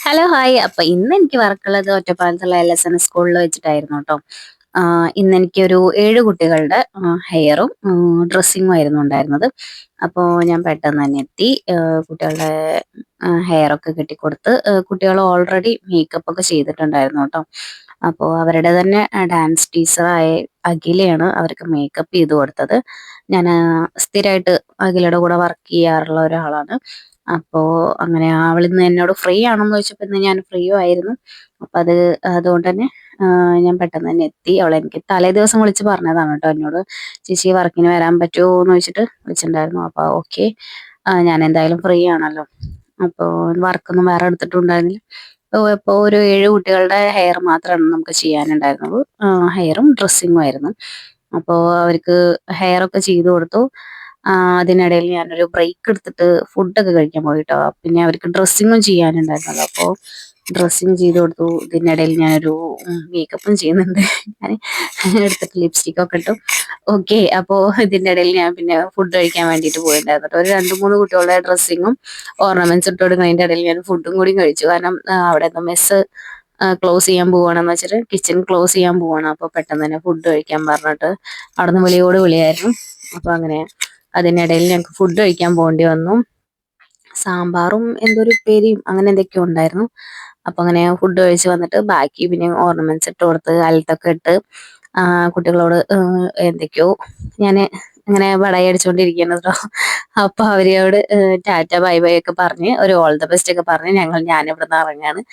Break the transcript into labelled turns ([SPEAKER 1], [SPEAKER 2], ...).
[SPEAKER 1] Hello hi. അപ്പൊ ഇന്ന് എനിക്ക് വർക്കുള്ളത് ഒറ്റപ്പാലത്തുള്ള LSN സ്കൂളിൽ വെച്ചിട്ടായിരുന്നു കേട്ടോ. ഇന്ന് എനിക്കൊരു 7 കുട്ടികളുടെ ഹെയറും ഡ്രസ്സിങ്ങും ആയിരുന്നു ഉണ്ടായിരുന്നത്. അപ്പോൾ ഞാൻ പെട്ടെന്ന് തന്നെ എത്തി. കുട്ടികളുടെ ഹെയറൊക്കെ കെട്ടിക്കൊടുത്ത്, കുട്ടികൾ ഓൾറെഡി മേക്കപ്പ് ഒക്കെ ചെയ്തിട്ടുണ്ടായിരുന്നു കേട്ടോ. അപ്പോൾ അവരുടെ തന്നെ ഡാൻസ് ടീച്ചറായ അഖിലയാണ് അവർക്ക് മേക്കപ്പ് ചെയ്ത് കൊടുത്തത്. ഞാൻ സ്ഥിരമായിട്ട് അഖിലയുടെ കൂടെ വർക്ക് ചെയ്യാറുള്ള ഒരാളാണ്. അപ്പോ അങ്ങനെ അവളിന്ന് എന്നോട് ഫ്രീ ആണോന്ന് ചോദിച്ചപ്പോ ഇന്ന് ഞാൻ ഫ്രീയും ആയിരുന്നു. അപ്പൊ അതുകൊണ്ട് തന്നെ ഞാൻ പെട്ടെന്ന് തന്നെ എത്തി. അവളെനിക്ക് തലേദിവസം വിളിച്ച് പറഞ്ഞതാണ് കേട്ടോ എന്നോട്. ചേച്ചി വർക്കിന് വരാൻ പറ്റുമോ എന്ന് ചോദിച്ചിട്ട് വിളിച്ചിട്ടുണ്ടായിരുന്നു. അപ്പൊ ഓക്കെ, ഞാൻ എന്തായാലും ഫ്രീ ആണല്ലോ. അപ്പോൾ വർക്കൊന്നും വേറെ എടുത്തിട്ടുണ്ടായിരുന്നില്ല. ഇപ്പോൾ ഒരു 7 കുട്ടികളുടെ ഹെയർ മാത്രമാണ് നമുക്ക് ചെയ്യാനുണ്ടായിരുന്നുള്ളൂ. ഹെയറും ഡ്രസ്സിങ്ങും ആയിരുന്നു. അപ്പോൾ അവർക്ക് ഹെയർ ഒക്കെ ചെയ്തു കൊടുത്തു. അതിനിടയിൽ ഞാനൊരു ബ്രേക്ക് എടുത്തിട്ട് ഫുഡൊക്കെ കഴിക്കാൻ പോയിട്ടോ. പിന്നെ അവർക്ക് ഡ്രസ്സിങ്ങും ചെയ്യാനുണ്ടായിരുന്നല്ലോ. അപ്പോൾ ഡ്രസ്സിങ് ചെയ്ത് കൊടുത്തു. ഇതിനിടയിൽ ഞാനൊരു മേക്കപ്പും ചെയ്യുന്നുണ്ട്. ഞാൻ എടുത്തിട്ട് ലിപ്സ്റ്റിക് ഒക്കെ ഇട്ടു. ഓക്കെ, അപ്പോൾ ഇതിന്റെ ഇടയിൽ ഞാൻ പിന്നെ ഫുഡ് കഴിക്കാൻ വേണ്ടിയിട്ട് പോയിട്ടുണ്ടായിരുന്നു കേട്ടോ. ഒരു 2-3 കുട്ടികളുടെ ഡ്രസ്സിങ്ങും ഓർണമെന്റ്സ് ഇട്ട് കൊടുക്കുന്നതിന്റെ ഇടയിൽ ഞാൻ ഫുഡും കൂടി കഴിച്ചു. കാരണം അവിടെ മെസ്സ് ക്ലോസ് ചെയ്യാൻ പോവാണെന്ന് വെച്ചിട്ട് കിച്ചൺ ക്ലോസ് ചെയ്യാൻ പോവാണ്. അപ്പോൾ പെട്ടെന്ന് തന്നെ ഫുഡ് കഴിക്കാൻ പറഞ്ഞിട്ട് അവിടുന്ന് വിളിയോട് വിളിയായിരുന്നു. അപ്പൊ അങ്ങനെ അതിനിടയിൽ ഞങ്ങൾക്ക് ഫുഡ് കഴിക്കാൻ പോകേണ്ടി വന്നു. സാമ്പാറും എന്തോ ഒരു ഉപ്പേരിയും അങ്ങനെ എന്തൊക്കെയോ ഉണ്ടായിരുന്നു. അപ്പൊ അങ്ങനെ ഫുഡ് കഴിച്ച് വന്നിട്ട് ബാക്കി പിന്നെ ഓർണമെന്റ്സ് ഇട്ട് കൊടുത്ത് അലത്തൊക്കെ ഇട്ട് കുട്ടികളോട് എന്തൊക്കെയോ ഞാൻ ഇങ്ങനെ വടയി അടിച്ചുകൊണ്ടിരിക്കുന്നത് കേട്ടോ. അപ്പൊ അവരോട് ടാറ്റ ബൈ ബൈ ഒക്കെ പറഞ്ഞ് ഒരു ഓൾ ദ ബെസ്റ്റ് ഒക്കെ പറഞ്ഞ് ഞാനിവിടെ നിന്ന് ഇറങ്ങാണ്.